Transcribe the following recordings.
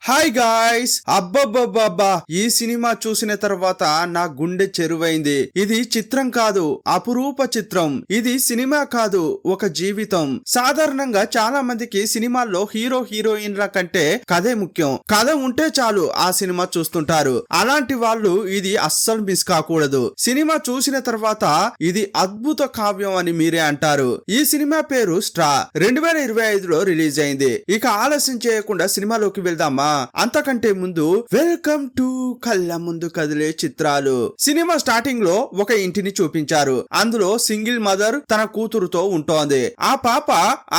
Hi guys, అబ్బబ్బబ్బబ్బా ఈ cinema చూసిన తర్వాత నా గుండె చెరువైంది. ఇది చిత్రం కాదు, అపురూప చిత్రం. ఇది సినిమా కాదు, ఒక జీవితం. సాధారణంగా చాలా మందికి సినిమాల్లో హీరో హీరోయిన్ల కంటే కథే ముఖ్యం. కథ ఉంటే చాలు ఆ సినిమా చూస్తుంటారు. అలాంటి వాళ్ళు ఇది అస్సలు మిస్ కాకూడదు. సినిమా చూసిన తర్వాత ఇది అద్భుత కావ్యం అని మీరే అంటారు. ఈ సినిమా పేరు స్ట్రా. 2025లో రిలీజ్ అయింది. ఇక ఆలస్యం చేయకుండా సినిమాలోకి వెళ్దామా? అంతకంటే ముందు వెల్కమ్ టు కళ్ళ ముందు కదిలే చిత్రాలు. సినిమా స్టార్టింగ్ లో ఒక ఇంటిని చూపించారు. అందులో సింగిల్ మదర్ తన కూతురుతో ఉంటోంది. ఆ పాప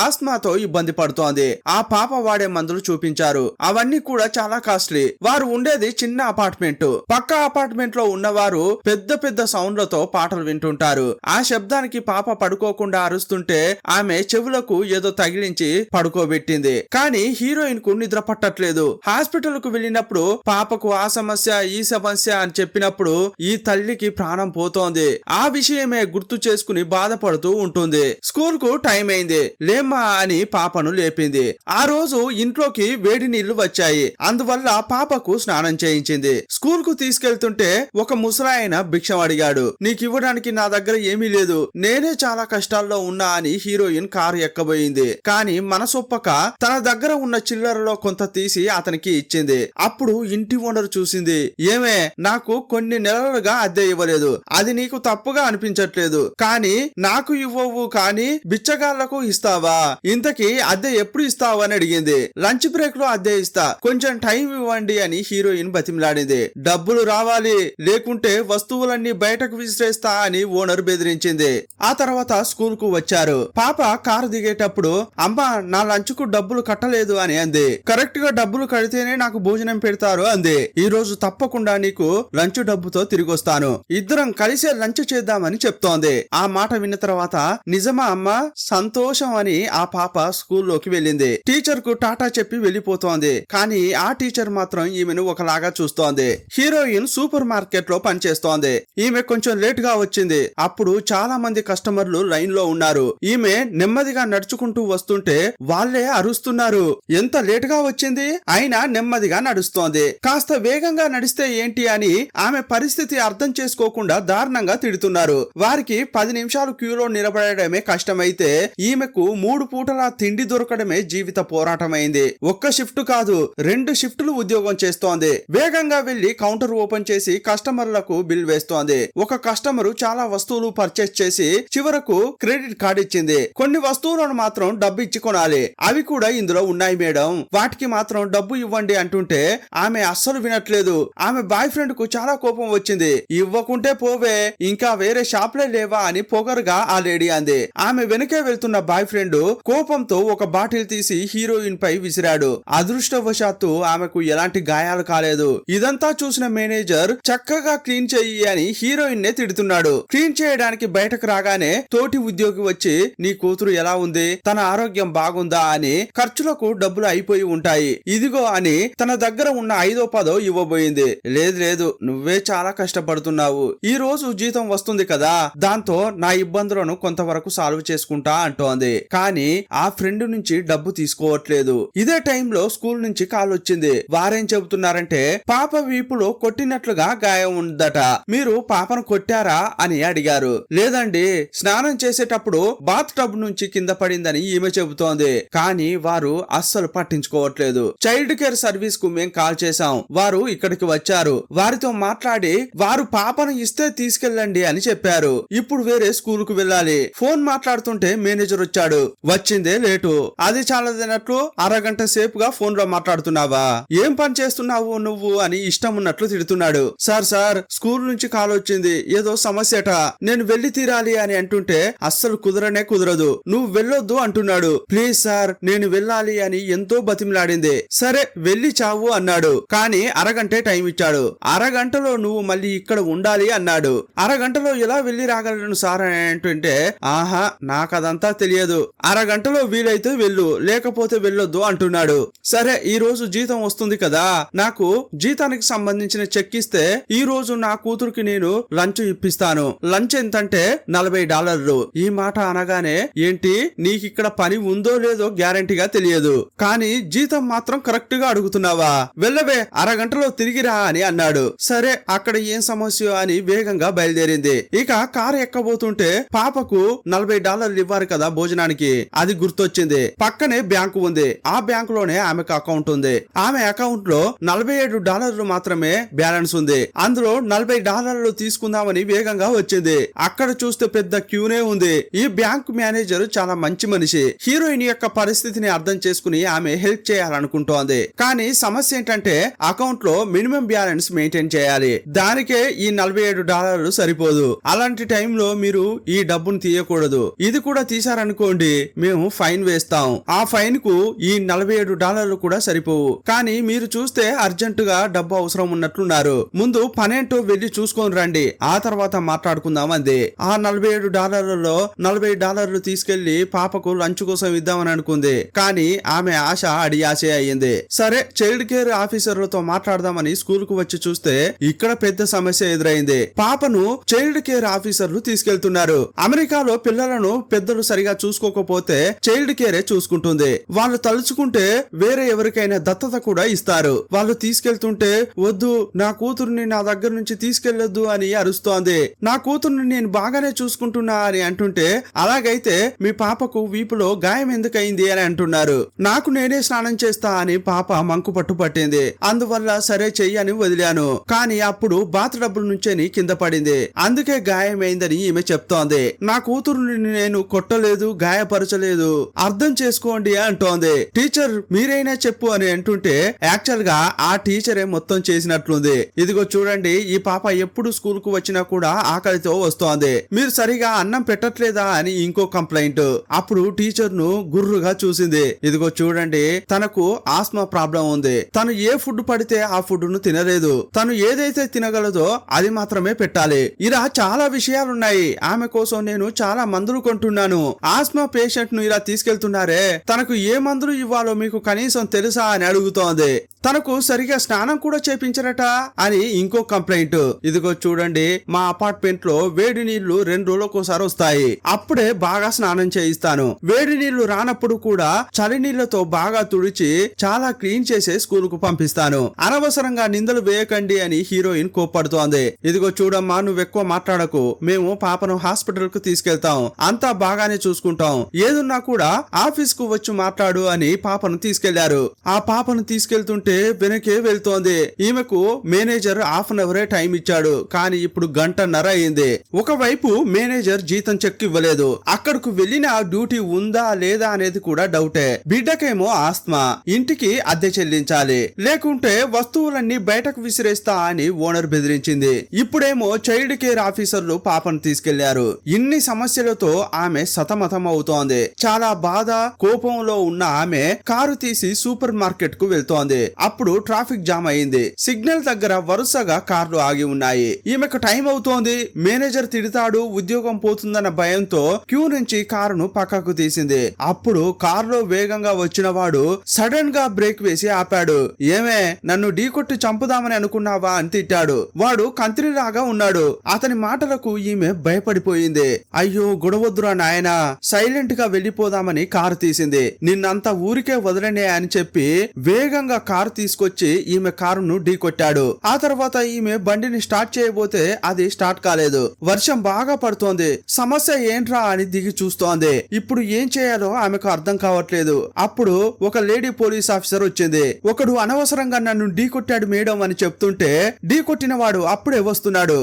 ఆస్మాతో ఇబ్బంది పడుతోంది. ఆ పాప వాడే మందులు చూపించారు. అవన్నీ కూడా చాలా కాస్ట్లీ. వారు ఉండేది చిన్న అపార్ట్మెంట్. పక్క అపార్ట్మెంట్ లో ఉన్నవారు పెద్ద పెద్ద సౌండ్లతో పాటలు వింటుంటారు. ఆ శబ్దానికి పాప పడుకోకుండా అరుస్తుంటే ఆమె చెవులకు ఏదో తగిలించి పడుకోబెట్టింది. కానీ హీరోయిన్ కు నిద్ర పట్టట్లేదు. హాస్పిటల్ కు వెళ్ళినప్పుడు పాపకు ఆ సమస్య ఈ సమస్య అని చెప్పినప్పుడు ఈ తల్లికి ప్రాణం పోతోంది. ఆ విషయమే గుర్తు చేసుకుని బాధపడుతూ ఉంటుంది. స్కూల్ కు టైం అయింది, లేమ్మా అని పాపను లేపింది. ఆ రోజు ఇంట్లోకి వేడి నీళ్లు వచ్చాయి. అందువల్ల పాపకు స్నానం చేయించింది. స్కూల్ కు తీసుకెళ్తుంటే ఒక ముసలాయన భిక్షం అడిగాడు. నీకివ్వడానికి నా దగ్గర ఏమీ లేదు, నేనే చాలా కష్టాల్లో ఉన్నా అని హీరోయిన్ కారు ఎక్కబోయింది. కానీ మనసొప్పక తన దగ్గర ఉన్న చిల్లరలో కొంత తీసి అతనికి ఇచ్చింది. అప్పుడు ఇంటి ఓనర్ చూసింది. ఏమే, నాకు కొన్ని నెలలుగా అద్దె ఇవ్వలేదు, అది నీకు తప్పుగా అనిపించట్లేదు, కానీ నాకు ఇవ్వవు కానీ బిచ్చగాళ్లకు ఇస్తావా? ఇంతకీ అద్దె ఎప్పుడు ఇస్తావు అని అడిగింది. లంచ్ బ్రేక్ లో అద్దె ఇస్తా, కొంచెం టైం ఇవ్వండి అని హీరోయిన్ బతిమలాడింది. డబ్బులు రావాలి, లేకుంటే వస్తువులన్నీ బయటకు విసిరేస్తా అని ఓనర్ బెదిరించింది. ఆ తర్వాత స్కూల్ కు వచ్చారు. పాప కారు దిగేటప్పుడు అమ్మా నా లంచ్ కు డబ్బులు కట్టలేదు అని అంది. కరెక్ట్ గా డబ్బులు కడితేనే నాకు భోజనం పెడతారు అంది. ఈ రోజు తప్పకుండా నీకు లంచ్ డబ్బుతో తిరిగి వస్తాను, ఇద్దరం కలిసే లంచ్ చేద్దామని చెప్తోంది. ఆ మాట విన్న తర్వాత నిజమా అమ్మా, సంతోషం అని ఆ పాప స్కూల్లోకి వెళ్ళింది. టీచర్ కు టాటా చెప్పి వెళ్ళిపోతోంది. కానీ ఆ టీచర్ మాత్రం ఈమెను ఒకలాగా చూస్తోంది. హీరోయిన్ సూపర్ మార్కెట్ లో పనిచేస్తోంది. ఈమె కొంచెం లేట్ గా వచ్చింది. అప్పుడు చాలా మంది కస్టమర్లు లైన్ లో ఉన్నారు. ఈమె నెమ్మదిగా నడుచుకుంటూ వస్తుంటే వాళ్ళే అరుస్తున్నారు. ఎంత లేట్ గా వచ్చింది, అయినా నెమ్మదిగా నడుస్తోంది. కాస్త వేగంగా నడిస్తే ఏంటి అని ఆమె పరిస్థితి అర్థం చేసుకోకుండా దారుణంగా తిడుతున్నారు. వారికి 10 నిమిషాలు క్యూలో నిలబడమే కష్టమైతే ఈమెకు 3 పూటలా తిండి దొరకడమే జీవిత పోరాటమైంది. ఒక్క షిఫ్ట్ కాదు, 2 షిఫ్టులు ఉద్యోగం చేస్తోంది. వేగంగా వెళ్లి కౌంటర్ ఓపెన్ చేసి కస్టమర్లకు బిల్ వేస్తోంది. ఒక కస్టమర్ చాలా వస్తువులు పర్చేస్ చేసి చివరకు క్రెడిట్ కార్డ్ ఇచ్చింది. కొన్ని వస్తువులను మాత్రం డబ్బు ఇచ్చి కొనాలి. అవి కూడా ఇందులో ఉన్నాయి మేడం, వాటికి మాత్రం డబ్బు ఇవ్వండి అంటుంటే ఆమె అస్సలు వినట్లేదు. ఆమె బాయ్ ఫ్రెండ్ కు చాలా కోపం వచ్చింది. ఇవ్వకుంటే పోవే, ఇంకా వేరే షాప్లే లేవా అని పొగరుగా ఆ లేడీ అంది. ఆమె వెనకే వెళ్తున్న బాయ్ ఫ్రెండ్ కోపంతో ఒక బాటిల్ తీసి హీరోయిన్ పై విసిరాడు. అదృష్టవశాత్తు ఆమెకు ఎలాంటి గాయాలు కాలేదు. ఇదంతా చూసిన మేనేజర్ చక్కగా క్లీన్ చెయ్యి అని హీరోయిన్ నే తిడుతున్నాడు. క్లీన్ చేయడానికి బయటకు రాగానే తోటి ఉద్యోగి వచ్చి నీ కూతురు ఎలా ఉంది, తన ఆరోగ్యం బాగుందా అని ఖర్చులకు డబ్బులు అయిపోయి ఉంటాయి, ఇదిగో అని తన దగ్గర ఉన్న 5-10 ఇవ్వబోయింది. లేదు నువ్వే చాలా కష్టపడుతున్నావు, ఈ రోజు జీతం వస్తుంది కదా, దాంతో నా ఇబ్బందులను కొంతవరకు సాల్వ్ చేసుకుంటా అంటోంది. కానీ ఆ ఫ్రెండ్ నుంచి డబ్బు తీసుకోవట్లేదు. ఇదే టైంలో స్కూల్ నుంచి కాల్ వచ్చింది. వారేం చెబుతున్నారంటే పాప వీపులో కొట్టినట్లుగా గాయం ఉందట, మీరు పాపను కొట్టారా అని అడిగారు. లేదండి, స్నానం చేసేటప్పుడు బాత్ టబ్ నుంచి కింద పడిందని ఈమె చెబుతోంది. కానీ వారు అస్సలు పట్టించుకోవట్లేదు. చైల్డ్ కేర్ సర్వీస్ కు మేం కాల్ చేశాం, వారు ఇక్కడికి వచ్చారు, వారితో మాట్లాడి వారు పాపను ఇస్తే తీసుకెళ్ళండి అని చెప్పారు. ఇప్పుడు వేరే స్కూల్ కు వెళ్ళాలి. ఫోన్ మాట్లాడుతుంటే మేనేజర్ వచ్చాడు. వచ్చిందే లేటు, అది చాలదన్నట్లు అరగంట సేపుగా ఫోన్ లో మాట్లాడుతున్నావా, ఏం పని చేస్తున్నావు నువ్వు అని ఇష్టం ఉన్నట్లు తిడుతున్నాడు. సార్ స్కూల్ నుంచి కాల్ వచ్చింది, ఏదో సమస్యట, నేను వెళ్లి తీరాలి అని అంటుంటే అస్సలు కుదరదు, నువ్వు వెళ్ళొద్దు అంటున్నాడు. ప్లీజ్ సార్ నేను వెళ్ళాలి అని ఎంతో బతిమలాడింది. సరే వెళ్లి చావు అన్నాడు. కానీ అరగంటే టైం ఇచ్చాడు. అరగంటలో నువ్వు మళ్ళీ ఇక్కడ ఉండాలి అన్నాడు. అరగంటలో ఎలా వెళ్లి రాగలను సార్ అని అంటుంటే ఆహా నాకదంతా తెలియదు, అరగంటలో వీలైతే వెళ్ళు, లేకపోతే వెళ్ళొద్దు అంటున్నాడు. సరే ఈ రోజు జీతం వస్తుంది కదా, నాకు జీతానికి సంబంధించిన చెక్ ఇస్తే ఈ రోజు నా కూతురికి నేను లంచ్ ఇప్పిస్తాను. లంచ్ ఎంతంటే $40. ఈ మాట అనగానే ఏంటి నీకిక్కడ పని ఉందో లేదో గ్యారంటీగా తెలియదు, కానీ జీతం మాత్రం కరెక్ట్ కరెక్ట్ గా అడుగుతున్నావా, వెళ్ళవే, అరగంటలో తిరిగిరా అని అన్నాడు. సరే అక్కడ ఏం సమస్య అని వేగంగా బయలుదేరింది. ఇక కారు ఎక్కబోతుంటే పాపకు $40 ఇవ్వాలి కదా భోజనానికి, అది గుర్తొచ్చింది. పక్కనే బ్యాంకు ఉంది, ఆ బ్యాంకులోనే ఆమెకు అకౌంట్ ఉంది. ఆమె అకౌంట్ లో $47 మాత్రమే బ్యాలెన్స్ ఉంది. అందులో $40 తీసుకుందామని వేగంగా వచ్చింది. అక్కడ చూస్తే పెద్ద క్యూనే ఉంది. ఈ బ్యాంక్ మేనేజర్ చాలా మంచి మనిషి. హీరోయిన్ యొక్క పరిస్థితిని అర్థం చేసుకుని ఆమె హెల్ప్ చేయాలనుకుంటోంది. కానీ సమస్య ఏంటంటే అకౌంట్ లో మినిమం బ్యాలెన్స్ మెయింటైన్ చేయాలి. దానికే ఈ $47 సరిపోదు. అలాంటి టైంలో మీరు ఈ డబ్బును తీయకూడదు. ఇది కూడా తీసారనుకోండి మేము ఫైన్ వేస్తాం. ఆ ఫైన్ కు ఈ $47 కూడా సరిపోవు. కానీ మీరు చూస్తే అర్జెంటుగా డబ్బు అవసరం ఉన్నట్లున్నారు. ముందు పనేంటో వెళ్లి చూసుకొని రండి, ఆ తర్వాత మాట్లాడుకుందాం అంది. ఆ $47లో $40 తీసుకెళ్లి పాపకు లంచ్ కోసం ఇద్దామని అనుకుంది. కానీ ఆమె ఆశ అడియాసే అయ్యింది. సరే చైల్డ్ కేర్ ఆఫీసర్లతో మాట్లాడదామని స్కూల్ కు వచ్చి చూస్తే ఇక్కడ పెద్ద సమస్య ఎదురైంది. పాపను చైల్డ్ కేర్ ఆఫీసర్లు తీసుకెళ్తున్నారు. అమెరికాలో పిల్లలను పెద్దలు సరిగా చూసుకోకపోతే చైల్డ్ కేరే చూసుకుంటుంది. వాళ్ళు తలుచుకుంటే వేరే ఎవరికైనా దత్తత కూడా ఇస్తారు. వాళ్ళు తీసుకెళ్తుంటే వద్దు, నా కూతురుని నా దగ్గర నుంచి తీసుకెళ్లొద్దు అని అరుస్తోంది. నా కూతురుని నేను బాగానే చూసుకుంటున్నా అని అంటుంటే, అలాగైతే మీ పాపకు వీపులో గాయం ఎందుకయింది అని అంటున్నారు. నాకు నేనే స్నానం చేస్తా అని పాప మంకు పట్టు పట్టింది. అందువల్ల సరే చెయ్యని వదిలాను. కానీ అప్పుడు బాత్ డబ్బుల నుంచే కింద పడింది, అందుకే గాయమైందని ఈమె చెప్తోంది. నా కూతురుని నేను కొట్టలేదు, గాయపరచలేదు, అర్థం చేసుకోండి అంటోంది. టీచర్ మీరైనా చెప్పు అని అంటుంటే యాక్చువల్ గా ఆ టీచరే మొత్తం చేసినట్లుంది. ఇదిగో చూడండి, ఈ పాప ఎప్పుడు స్కూల్ కు వచ్చినా కూడా ఆకలితో వస్తోంది, మీరు సరిగా అన్నం పెట్టట్లేదా అని ఇంకో కంప్లైంట్. అప్పుడు టీచర్ ను గుర్రుగా చూసింది. ఇదిగో చూడండి, తనకు ఆస్మా ప్రాబ్లం ఉంది. తను ఏ ఫుడ్ పడితే ఆ ఫుడ్ ను తినలేదు. తను ఏదైతే తినగలదో అది మాత్రమే పెట్టాలి. ఇలా చాలా విషయాలున్నాయి. ఆమె కోసం నేను చాలా మందులు కొంటున్నాను. ఆస్మా పేషెంట్ ను ఇలా తీసుకెళ్తున్నారే, తనకు ఏ మందులు ఇవ్వాలో మీకు కనీసం తెలుసా అని అడుగుతోంది. తనకు సరిగా స్నానం కూడా చేపించరట అని ఇంకో కంప్లైంట్. ఇదిగో చూడండి, మా అపార్ట్మెంట్ లో వేడి నీళ్లు 2 రోజులకోసారి వస్తాయి. అప్పుడే బాగా స్నానం చేయిస్తాను. వేడి నీళ్లు రానప్పుడు కూడా చలి నీళ్లతో బాగా తుడిచి చాలా క్లీన్ చేసే స్కూల్ కు పంపిస్తాను. అనవసరంగా నిందలు వేయకండి అని హీరోయిన్ కోప్పడుతోంది. ఇదిగో చూడమ్మా, నువ్వు ఎక్కువ మాట్లాడకు. మేము పాపను హాస్పిటల్ కు తీసుకెళ్తాం, అంతా బాగానే చూసుకుంటాం. ఏదున్నా కూడా ఆఫీస్ కు వచ్చి మాట్లాడు అని పాపను తీసుకెళ్లారు. ఆ పాపను తీసుకెళ్తుంటే వెనకే వెళ్తోంది. ఈమెకు మేనేజర్ హాఫ్ అన్ అవరే టైం ఇచ్చాడు, కానీ ఇప్పుడు 1:30 అయింది. ఒకవైపు మేనేజర్ జీతం చెక్ ఇవ్వలేదు. అక్కడకు వెళ్లిన డ్యూటీ ఉందా లేదా అనేది కూడా డౌటే. బిడ్డకేమో ఆస్మా, ఇంటికి అద్దె చెల్లించాలి, లేకుంటే వస్తువులన్నీ బయటకు విసిరేస్తా అని ఓనర్ బెదిరించింది. ఇప్పుడేమో చైల్డ్ కేర్ ఆఫీసర్లు పాపను తీసుకెళ్లారు. ఇన్ని సమస్యలతో ఆమె సతమతం అవుతోంది. చాలా బాధ, కోపంలో ఉన్న ఆమె కారు తీసి సూపర్ మార్కెట్ కు వెళ్తోంది. అప్పుడు ట్రాఫిక్ జామ్ అయింది. సిగ్నల్ దగ్గర వరుసగా కార్లు ఆగి ఉన్నాయి. ఈమెకు టైం అవుతోంది, మేనేజర్ తిడతాడు, ఉద్యోగం పోతుందన్న భయంతో క్యూ నుంచి కారును పక్కకు తీసింది. అప్పుడు కారులో వేగంగా వచ్చిన వాడు సడన్ గా బ్రేక్ వేసి ఆపాడు. ఏమే, నన్ను ఢీకొట్టి చంపుదామని అనుకున్నావా అని తిట్టాడు. వాడు కంత్రిలాగా ఉన్నాడు. అతని మాటలకు ఈమె భయపడిపోయింది. అయ్యో గొడవద్దురా నాయనా, సైలెంట్ గా వెళ్లిపోదామని కారు తీసింది. నిన్నంతా ఊరికే వదలనే అని చెప్పి వేగంగా కారు తీసుకొచ్చి ఈమె కారును ఢీకొట్టాడు. ఆ తర్వాత ఈమె బండిని స్టార్ట్ చేయబోతే అది స్టార్ట్ కాలేదు. వర్షం బాగా పడుతోంది. సమస్య ఏంట్రా అని దిగి చూస్తోంది. ఇప్పుడు ఏం చేయాలో ఆమెకు అర్థం కావట్లేదు. అప్పుడు ఒక లేడీ పోలీస్ ఆఫీసర్ వచ్చింది. ఒకడు అనవసరంగా నన్ను ఢీకొట్టాడు మేడం అని చెప్తుంటే ఢీకొట్టిన వాడు అప్పుడే వస్తున్నాడు.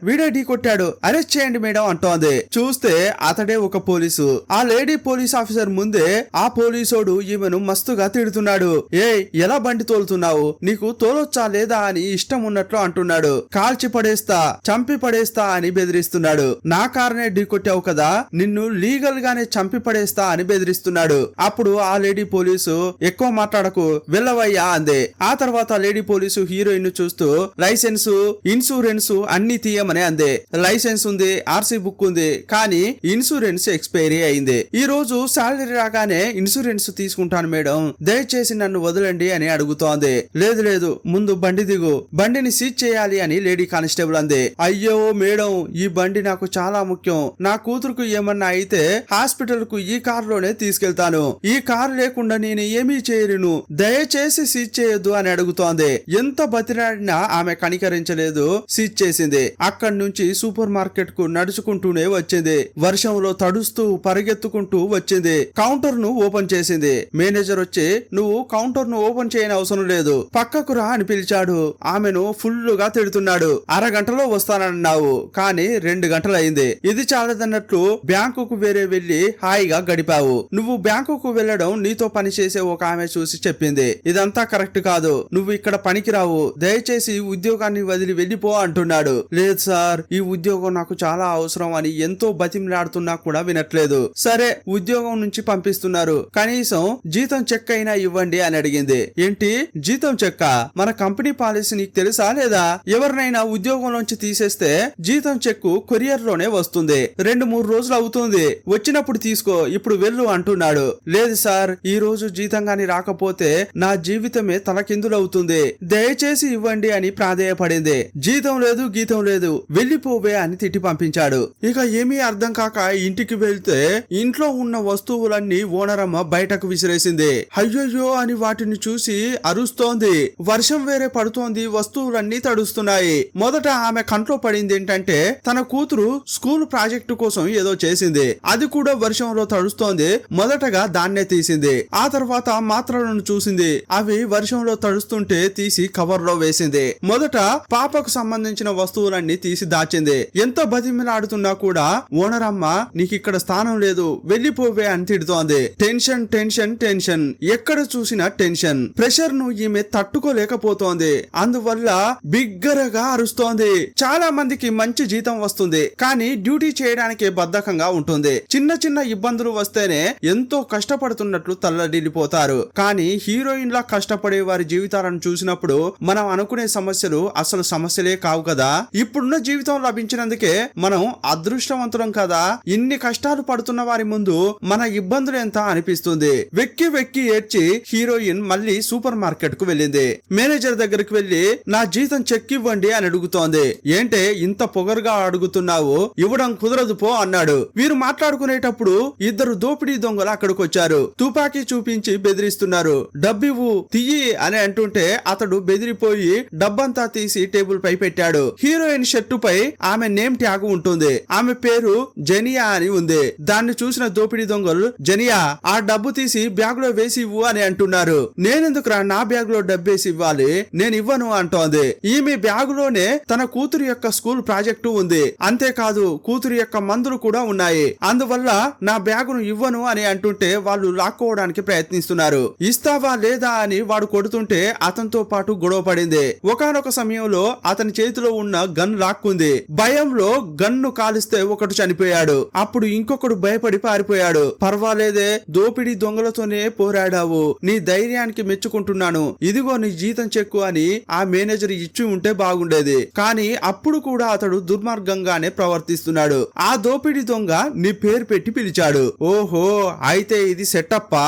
వీడే ఢీకొట్టాడు, అరెస్ట్ చేయండి మేడం అంటోంది. చూస్తే అతడే ఒక పోలీసు. ఆ లేడీ పోలీస్ ఆఫీసర్ ముందే ఆ పోలీసోడు ఈమెను మస్తుగా తిడుతున్నాడు. ఎలా బండి తోలుతున్నావు, నీకు తోలొచ్చా లేదా అని ఇష్టం ఉన్నట్లు అంటున్నాడు. కాల్చి పడేస్తా, చంపి పడేస్తా అని బెదిరిస్తున్నాడు. నా కారునే ఢీకొట్టావు కదా, నిన్ను లీగల్ గానే చంపి పడేస్తా అని బెదిరిస్తున్నాడు. అప్పుడు ఆ లేడీ పోలీసు ఎక్కువ మాట్లాడకు, వెళ్ళవయ్యా అందే. ఆ తర్వాత లేడీ పోలీసు హీరోయిన్ ను చూస్తూ లైసెన్స్, ఇన్సూరెన్స్ అన్ని తీయమని అందే. లైసెన్స్ ఉంది, ఆర్సీ బుక్ ఉంది, కానీ ఇన్సూరెన్స్ ఎక్స్పైరీ అయింది. ఈ రోజు శాలరీ రాగానే ఇన్సూరెన్స్ తీసుకుంటాను మేడం, దయచేసి నన్ను వదలండి అని అడుగుతోంది. లేదు లేదు, ముందు బండి దిగు, బండిని సీజ్ చేయాలి అని లేడీ కానిస్టేబుల్ అంది. అయ్యో మేడం, ఈ బండి నాకు చాలా ముఖ్యం. నా కూతురుకు ఏమన్నా అయితే హాస్పిటల్ కు ఈ కారులోనే తీసుకెళ్తాను. ఈ కారు లేకుండా నేను ఏమీ చేయలేను, దయచేసి సీజ్ చేయొద్దు అని అడుగుతోంది. ఎంత బతిలాడినా ఆమె కనికరించలేదు, సీజ్ చేసింది. అక్కడి నుంచి సూపర్ మార్కెట్ కు నడుచుకుంటూనే వచ్చింది. వర్షంలో తడుస్తూ పరిగెత్తుకుంటూ వచ్చింది. కౌంటర్ ను ఓపెన్ చేసింది. మేనేజర్ వచ్చి, నువ్వు కౌంటర్ ను ఓపెన్ చేయని అవసరం లేదు, పక్కకు రా అని పిలిచాడు. ఆమెను ఫుల్ గా తిడుతున్నాడు. అరగంటలో వస్తానన్నావు, కానీ 2 గంటలైంది. ఇది చాలదన్నట్లు బ్యాంకుకు వేరే వెళ్లి హాయిగా గడిపావు. నువ్వు బ్యాంకుకు వెళ్లడం నీతో పనిచేసే ఒక ఆమె చూసి చెప్పింది. ఇదంతా కరెక్ట్ కాదు, నువ్వు ఇక్కడ పనికిరావు, దయచేసి ఉద్యోగాన్ని వదిలి వెళ్లిపో అంటున్నాడు. లేదు సార్, ఈ ఉద్యోగం నాకు చాలా అవసరం అని ఎంతో బతిమలాడుతున్నా కూడా వినట్లేదు. సరే, ఉద్యోగం నుంచి పంపిస్తున్నారు, కనీసం జీతం చెక్ అయినా ఇవ్వండి అని అడిగింది. ఏంటి జీతం చెక్క? మన కంపెనీ పాలసీ నీకు తెలుసా లేదా? ఎవరినైనా ఉద్యోగంలోంచి తీసేస్తే జీతం చెక్కు కొరియర్ లోనే వస్తుంది, 2-3 రోజులు అవుతుంది, వచ్చినప్పుడు తీసుకో, ఇప్పుడు వెళ్ళు అంటున్నాడు. లేదు సార్, ఈ రోజు జీతం గాని రాకపోతే నా జీవితమే తలకిందులవుతుంది, దయచేసి ఇవ్వండి అని ప్రాధేయపడింది. జీతం లేదు గీతం లేదు, వెళ్లిపోవే అని తిట్టి పంపించాడు. ఇక ఏమీ అర్థం కాక ఇంటికి వెళ్తే ఇంట్లో ఉన్న వస్తువులన్నీ ఓనరమ్మ బయటకు విసిరేసింది. అయ్యయ్యో అని వాటిని చూసి అరుస్తోంది. వర్షం వేరే పడుతోంది, వస్తువులన్నీ తడుస్తున్నాయి. మొదట ఆమె కంట్లో పడింది ఏంటంటే తన కూతురు స్కూల్ ప్రాజెక్టు కోసం ఏదో చేసింది, అది కూడా వర్షంలో తడుస్తోంది. మొదటగా దాన్నే తీసింది. ఆ తర్వాత మాత్రలను చూసింది, అవి వర్షంలో తడుస్తుంటే తీసి కవర్ లో వేసింది. మొదట పాపకు సంబంధించిన వస్తువులన్నీ తీసి దాచింది. ఎంత బతిమిలాడుతున్నా కూడా ఓనరమ్మ నీకిక్కడ స్థానం లేదు, వెళ్లిపోవే అని తిడుతోంది. టెన్షన్ టెన్షన్ టెన్షన్, ఎక్కడ చూసినా టెన్షన్. ప్రెషర్ ను ఈమె తట్టుకోలేకపోతోంది. అందువల్ల బిగ్గరగా అరుస్తోంది. చాలా మందికి మంచి జీతం వస్తుంది, కానీ డ్యూటీ చేయడానికి బద్ధకంగా ఉంటుంది. చిన్న చిన్న ఇబ్బందులు వస్తేనే ఎంతో కష్టపడుతున్నట్లు తల్లడిల్లిపోతారు. కానీ హీరోయిన్ లా కష్టపడే వారి జీవితాలను చూసినప్పుడు మనం అనుకునే సమస్యలు అసలు సమస్యలే కావు కదా. ఇప్పుడున్న జీవితం లభించినందుకే మనం అదృష్టవంతులం కదా. ఇన్ని కష్టాలు పడుతున్న వారి ముందు మన ఇబ్బందులు ఎంత అనిపిస్తుంది. వెక్కి వెక్కి ఏడ్చి హీరోయిన్ మళ్ళీ సూపర్ మార్కెట్ కు వెళ్ళింది. మేనేజర్ దగ్గరికి వెళ్లి నా జీతం చెక్ ఇవ్వండి అని అడుగుతోంది. ఏంటే ఇంత పొగరుగా అడుగుతున్నావు, ఇవ్వడం కుదరదు పో అన్నాడు. వీరు మాట్లాడుకునేటప్పుడు ఇద్దరు దోపిడీ దొంగలు అక్కడికి వచ్చారు. తుపాకీ చూపించి బెదిరిస్తున్నారు. డబ్బివ్వు తియ్యి అని అంటుంటే అతడు బెదిరిపోయి డబ్బంతా తీసి టేబుల్ పై పెట్టాడు. హీరోయిన్ షర్టుపై ఆమె నేమ్ ట్యాగ్ ఉంటుంది. ఆమె పేరు జెనియా అని ఉంది. దాన్ని చూసిన దోపిడీ దొంగలు, జెనియా ఆ డబ్బు తీసి బ్యాగ్ లో వేసి ఇవ్వు అని అంటున్నారు. నేనెందుకురా నా బ్యాగ్ లో డబ్బేసి ఇవ్వాలి, నేను ఇవ్వను అంటోంది. ఈమె బ్యాగులోనే తన కూతురు యొక్క స్కూల్ ప్రాజెక్టు ఉంది. అంతేకాదు కూతురు యొక్క మందులు కూడా ఉన్నాయి. అందువల్ల నా బ్యాగును ఇవ్వను అని అంటుంటే వాళ్ళు లాక్కోవడానికి ప్రయత్నిస్తున్నారు. ఇస్తావా లేదా అని వాడు కొడుతుంటే అతనితో పాటు గొడవ పడింది. ఒకానొక సమయంలో అతని చేతిలో ఉన్న గన్ లాక్కుంది. భయంలో గన్ను కాలిస్తే ఒకడు చనిపోయాడు. అప్పుడు ఇంకొకడు భయపడి పారిపోయాడు. పర్వాలేదే, దోపిడీ దొంగలతోనే పోరాడావు, నీ ధైర్యానికి మెచ్చుకుంటున్నాను, ఇదిగో నీ జీతం చెక్కు అని ఆ మేనేజర్ ఇచ్చి ఉంటే బాగుండేది. కానీ అప్పుడు కూడా అతడు దుర్మార్గంగానే ప్రవర్తిస్తున్నాడు. ఆ దోపిడీ దొంగ నీ పేరు పెట్టి పిలిచాడు. ఓహో, అయితే ఇది సెటప్పా?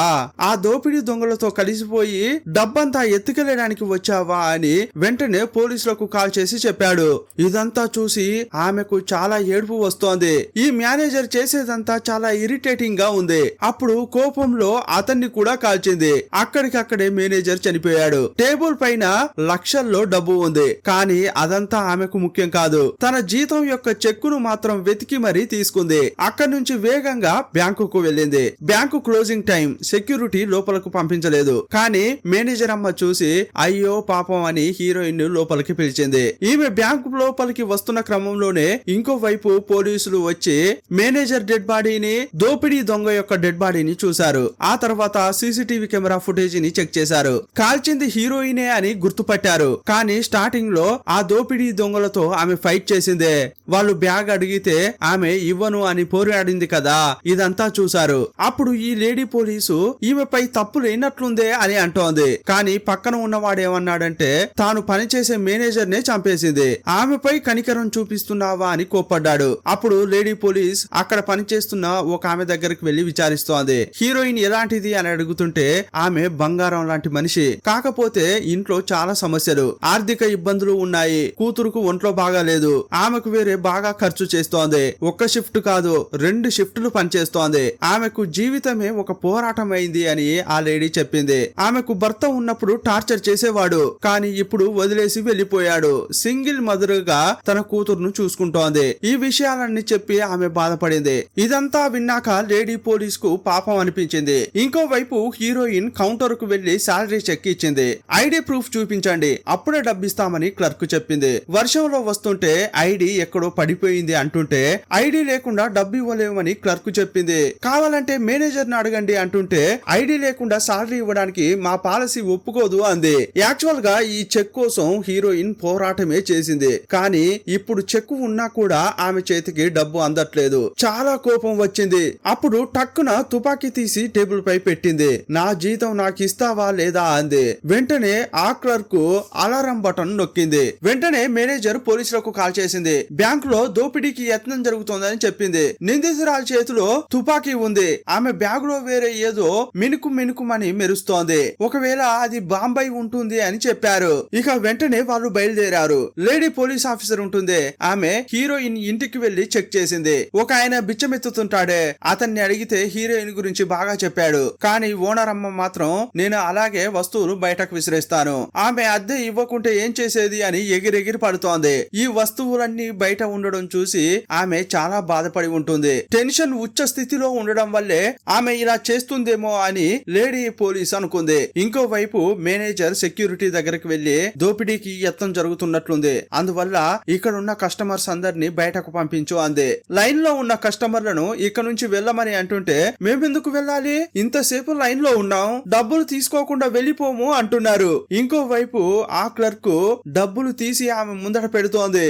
ఆ దోపిడీ దొంగలతో కలిసిపోయి డబ్బంతా ఎత్తుకెళ్ళడానికి వచ్చావా అని వెంటనే పోలీసులకు కాల్ చేసి చెప్పాడు. ఇదంతా చూసి ఆమెకు చాలా ఏడుపు వస్తోంది. ఈ మేనేజర్ చేసేదంతా చాలా ఇరిటేటింగ్ గా ఉంది. అప్పుడు కోపంలో అతన్ని కూడా కాల్చింది. అక్కడికక్కడే మేనేజర్ చనిపోయాడు. టేబుల్ పైన లక్షల్లో డబ్బు ఉంది. కానీ అదంతా ఆమెకు ముఖ్యం కాదు. తన జీతం యొక్క చెక్కును మాత్రం వెతికి మరీ తీసుకుంది. అక్కడి నుంచి వేగంగా బ్యాంకుకు వెళ్ళింది. బ్యాంకు క్లోజింగ్ టైం, సెక్యూరిటీ లోపలకు పంపించలేదు. కానీ మేనేజర్ అమ్మ చూసి అయ్యో పాపం అని హీరోయిన్ లోపలికి పిలిచింది. ఈమె బ్యాంకు లోపలికి వస్తున్న క్రమంలోనే ఇంకో వైపు పోలీసులు వచ్చి మేనేజర్ డెడ్ బాడీని, దోపిడీ దొంగ యొక్క డెడ్ బాడీని చూశారు. ఆ తర్వాత సీసీటీవీ కెమెరా ఫుటేజ్ ని చెక్ చేశారు. కాల్చింది హీరోయినే అని గుర్తుపట్టారు. కానీ స్టార్టింగ్ లో ఆ దోపిడీ దొంగలతో ఆమె ఫైట్ చేసిందే. వాళ్ళు బ్యాగ్ అడిగితే ఆమె ఇవ్వను అని పోరాడింది కదా. ఇదంతా చూశారు. అప్పుడు ఈ లేడీ పోలీసు ఈమెపై తప్పు లేనట్లుందే అని అంటోంది. కానీ పక్కన ఉన్నవాడేమన్నాడంటే తాను పనిచేసే మేనేజర్ నే చంపేసింది, ఆమెపై కనికరం చూపిస్తున్నావా అని కోప్పడ్డాడు. అప్పుడు లేడీ పోలీస్ అక్కడ పనిచేస్తున్న ఒక ఆమె దగ్గరికి వెళ్లి విచారిస్తోంది. హీరోయిన్ ఎలాంటిది అని అడుగుతుంటే ఆమె బంగారం లాంటి మనిషి. కాకపోతే ఇంట్లో చాలా సమస్యలు, ఆర్థిక ఇబ్బందులు ఉన్నాయి. కూతురుకు ఒంట్లో బాగాలేదు, ఆమెకు వేరే బాగా ఖర్చు చేస్తోంది. ఒక్క షిఫ్ట్ కాదు 2 షిఫ్టులు పనిచేస్తోంది. ఆమెకు జీవితమే ఒక పోరాటం అయింది అని ఆ లేడీ చెప్పింది. ఆమెకు భర్త ఉన్నప్పుడు టార్చర్ చేసేవాడు, కానీ ఇప్పుడు వదిలేసి వెళ్లిపోయాడు. సింగిల్ మదర్ గా తన కూతురును చూసుకుంటోంది. ఈ విషయాలన్నీ చెప్పి ఆమె బాధపడింది. ఇదంతా విన్నాక లేడీ పోలీస్ కు పాపం అనిపించింది. ఇంకోవైపు హీరోయిన్ కౌంటర్ కు వెళ్లి శాలరీ చెక్ ఇచ్చింది. ఐడి ప్రూఫ్ చూపించండి, అప్పుడే డబ్బిస్తామని క్లర్క్ చెప్పింది. వర్షంలో వస్తుంటే ఐడి ఎక్కడో పడిపోయింది అంటుంటే ఐడి లేకుండా డబ్బు ఇవ్వలేమని క్లర్క్ చెప్పింది. కావాలంటే మేనేజర్ ని అడగండి అంటుంటే ఐడి లేకుండా శాలరీ ఇవ్వడానికి మా పాలసీ ఒప్పుకోదు అంది. యాక్చువల్ గా ఈ చెక్ కోసం హీరోయిన్ పోరాటమే చేసింది, కానీ ఇప్పుడు చెక్ ఉన్నా కూడా ఆమె చేతికి డబ్బు అందట్లేదు. చాలా కోపం వచ్చింది. అప్పుడు టక్కున తుపాకీ తీసి టేబుల్ పై పెట్టింది. నా జీతం నాకు ఇస్తావా లేదా అంది. వెంటనే ఆ క్లర్క్ అలారం బటన్ నొక్కింది. వెంటనే మేనేజర్ పోలీసులకు కాల్ చేసింది. బ్యాంక్ లో దోపిడీకి యత్నం జరుగుతోందని చెప్పింది. నిందితురాల చేతిలో తుపాకీ ఉంది. ఆమె బ్యాగ్ లో వేరే ఏదో మినుకుమని మెరుస్తోంది. ఒకవేళ అది బాంబై ఉంటుంది అని చెప్పారు. ఇక వెంటనే వాళ్ళు బయలుదేరారు. లేడీ పోలీస్ ఆఫీసర్ ఉంటుంది. ఆమె హీరోయిన్ ఇంటికి వెళ్లి చెక్ చేసింది. ఒక ఆయన బిచ్చమెత్తుతుంటాడే, అతన్ని అడిగితే హీరోయిన్ గురించి బాగా చెప్పాడు. కానీ ఓనర్ అమ్మ మాత్రం నేను అలాగే వస్తువులు బయటకు విసిరేస్తాను, ఆమె అద్దె ఇవ్వకుంటే ఏం చేసేది అని ఎగిరెగిరి పడుతోంది. ఈ వస్తువులన్నీ బయట ఉండడం చూసి ఆమె చాలా బాధపడి ఉంటుంది. టెన్షన్ ఉచ్చ స్థితిలో ఉండడం వల్లే ఆమె ఇలా చేస్తుందేమో అని లేడీ పోలీస్ అనుకుంది. ఇంకోవైపు మేనేజర్ సెక్యూరిటీ దగ్గరికి వెళ్లి దోపిడీకి యత్నం జరుగుతున్నట్లుంది, అందువల్ల ఇక్కడ ఉన్న కస్టమర్స్ అందరినీ బయటకు పంపించు అంది. లైన్ లో ఉన్న కస్టమర్లను ఇక్కడ నుంచి వెళ్ళమని అంటుంటే మేమెందుకు వెళ్ళాలి, ఇంతసేపు లైన్ లో ఉన్నాం, డబ్బులు తీసుకోకుండా వెళ్ళిపోము అంటున్నారు. ఇంకోవైపు ఆ క్లర్క్ డబ్బులు తీసి ఆమె ముందట పెడుతోంది.